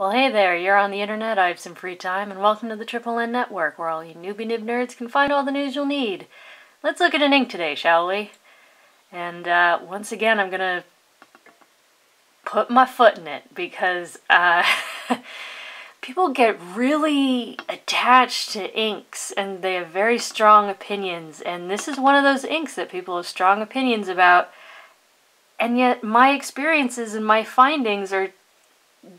Well, hey there, you're on the internet, I have some free time, and welcome to the Triple N Network, where all you newbie nib nerds can find all the news you'll need. Let's look at an ink today, shall we? And once again, I'm gonna put my foot in it, because people get really attached to inks, and they have very strong opinions, and this is one of those inks that people have strong opinions about, and yet my experiences and my findings are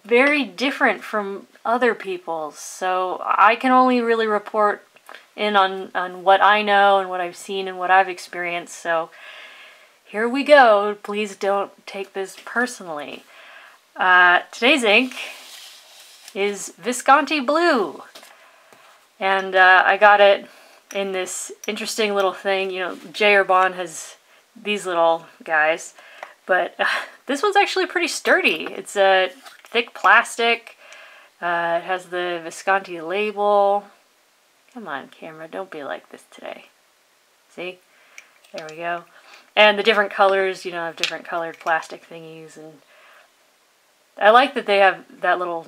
very different from other people's, so I can only really report in on what I know and what I've seen and what I've experienced, so here we go. Please don't take this personally. Today's ink is Visconti Blue, and I got it in this interesting little thing. You know, J. Urbon has these little guys, but this one's actually pretty sturdy. It's a thick plastic. It has the Visconti label. Come on, camera, don't be like this today. See? There we go. And the different colors, you know, have different colored plastic thingies. And I like that they have that little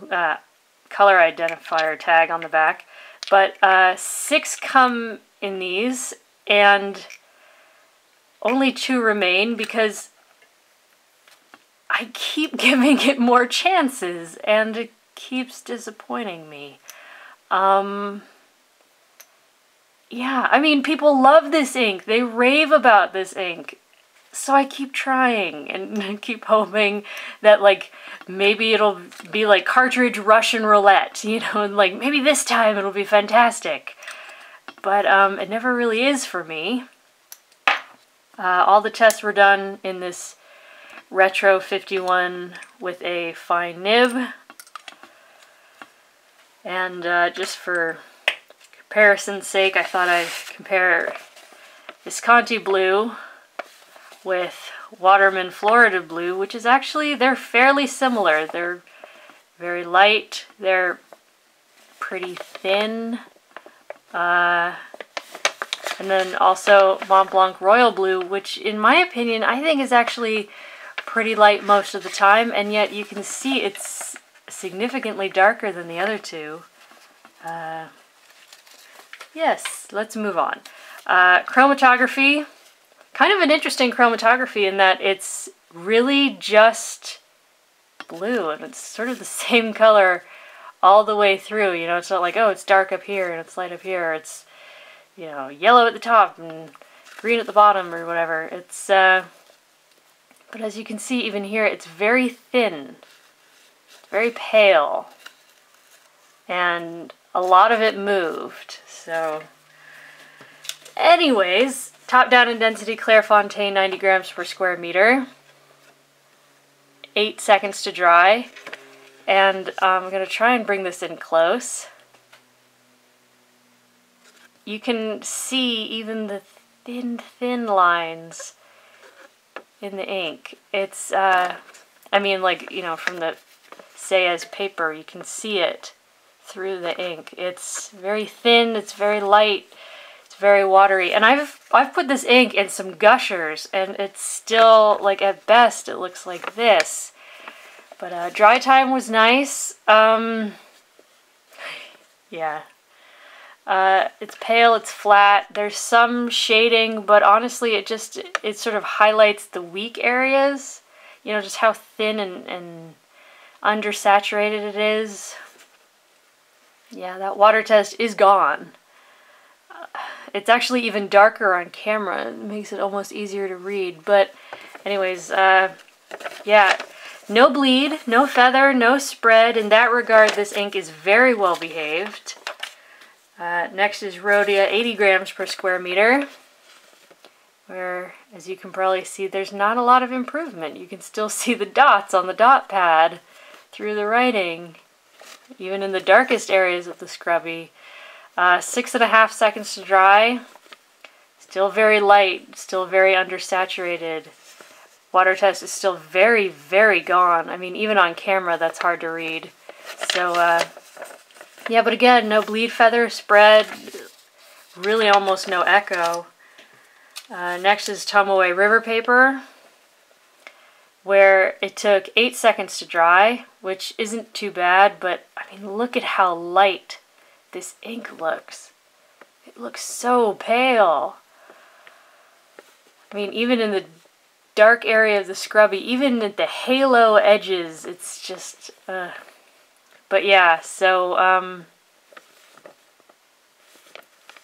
color identifier tag on the back. But 6 come in these, and only 2 remain because I keep giving it more chances, and it keeps disappointing me. Yeah, I mean, people love this ink. They rave about this ink. So I keep trying and keep hoping that, like, maybe it'll be like cartridge Russian roulette, you know, and like, maybe this time it'll be fantastic. But it never really is for me. All the tests were done in this Retro51 with a fine nib, and just for comparison's sake, I thought I'd compare Visconti Blue with Waterman Florida Blue, which is actually, they're fairly similar. They're very light, they're pretty thin, and then also Mont Blanc Royal Blue, which in my opinion I think is actually pretty light most of the time, and yet you can see it's significantly darker than the other two. Yes, let's move on. Chromatography. Kind of an interesting chromatography in that it's really just blue, and it's sort of the same color all the way through. You know, it's not like, oh, it's dark up here and it's light up here. It's, you know, yellow at the top and green at the bottom or whatever. It's, but as you can see even here, it's very thin, it's very pale, and a lot of it moved. So anyways, top down in density Clairefontaine, 90 grams per square meter, 8 seconds to dry, and I'm going to try and bring this in close. You can see even the thin lines in the ink. It's, I mean, like, you know, from the Sayas paper, you can see it through the ink. It's very thin, it's very light, it's very watery. And I've put this ink in some gushers, and it's still, like, at best, it looks like this. But dry time was nice. Yeah. It's pale, it's flat, there's some shading, but honestly it sort of highlights the weak areas, you know, just how thin and undersaturated it is. Yeah, that water test is gone. It's actually even darker on camera, it makes it almost easier to read, but anyways, yeah, no bleed, no feather, no spread. In that regard, this ink is very well behaved. Next is Rhodia, 80 grams per square meter, where, as you can probably see, there's not a lot of improvement. You can still see the dots on the dot pad through the writing, even in the darkest areas of the scrubby. 6.5 seconds to dry, still very light, still very undersaturated. Water test is still very, very gone. I mean, even on camera, that's hard to read. So, yeah, but again, no bleed, feather, spread, really almost no echo. Next is Tomoe River Paper, where it took 8 seconds to dry, which isn't too bad, but I mean, look at how light this ink looks. It looks so pale. I mean, even in the dark area of the scrubby, even at the halo edges, it's just, But yeah, so,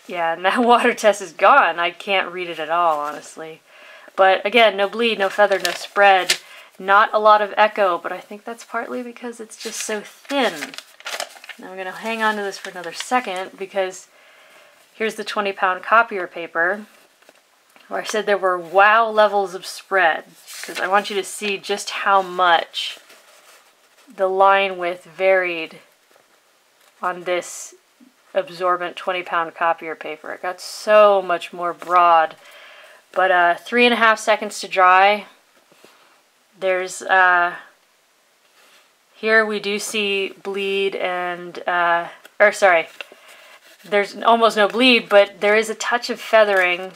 yeah, and that water test is gone. I can't read it at all, honestly. But again, no bleed, no feather, no spread. Not a lot of echo, but I think that's partly because it's just so thin. Now I'm going to hang on to this for another second, because here's the 20-pound copier paper, where I said there were wow levels of spread, because I want you to see just how much the line width varied on this absorbent 20-pound copier paper. It got so much more broad. But 3.5 seconds to dry. There's, here we do see bleed and, or sorry, there's almost no bleed, but there is a touch of feathering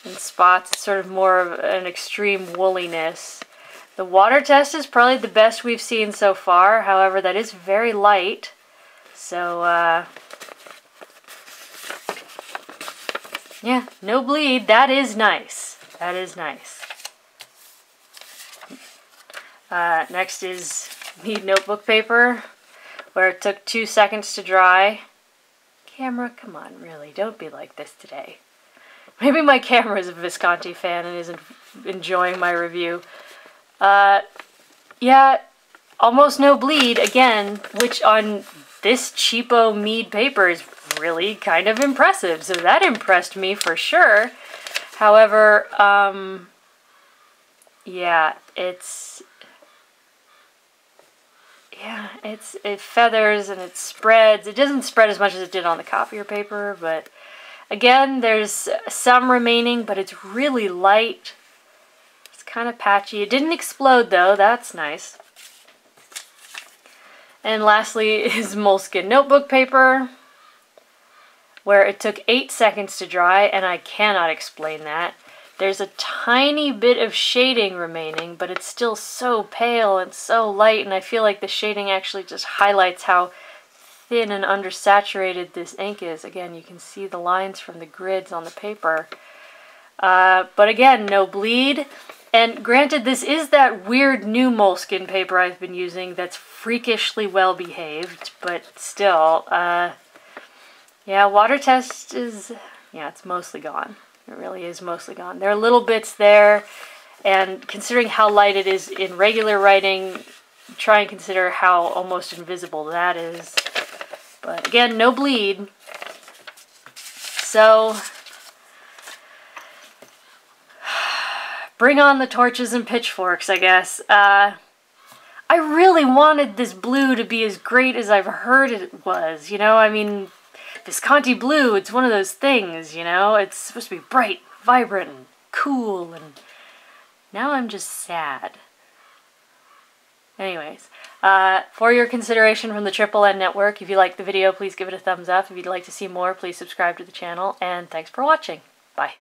in spots. It's sort of more of an extreme woolliness. The water test is probably the best we've seen so far. However, that is very light. So, yeah, no bleed. That is nice. That is nice. Next is Mead Notebook Paper, where it took 2 seconds to dry. Camera, come on, really, don't be like this today. Maybe my camera is a Visconti fan and isn't enjoying my review. Yeah, almost no bleed, again, which on this cheapo Mead paper is really kind of impressive. So that impressed me for sure. However, yeah, it feathers and it spreads. It doesn't spread as much as it did on the copier paper, but again, there's some remaining, but it's really light. It's kind of patchy. It didn't explode though, that's nice. And lastly is Moleskine notebook paper, where it took 8 seconds to dry, and I cannot explain that. There's a tiny bit of shading remaining, but it's still so pale and so light, and I feel like the shading actually just highlights how thin and undersaturated this ink is. Again, you can see the lines from the grids on the paper. But again, no bleed. And granted, this is that weird new Moleskine paper I've been using that's freakishly well behaved, but still, yeah, water test is, yeah, it's mostly gone. It really is mostly gone. There are little bits there, and considering how light it is in regular writing, try and consider how almost invisible that is. But again, no bleed. So, bring on the torches and pitchforks, I guess. I really wanted this blue to be as great as I've heard it was, you know? I mean, Visconti blue, it's one of those things, you know? It's supposed to be bright, vibrant, and cool, and now I'm just sad. Anyways, for your consideration from the Triple N Network, if you liked the video, please give it a thumbs up. If you'd like to see more, please subscribe to the channel, and thanks for watching. Bye.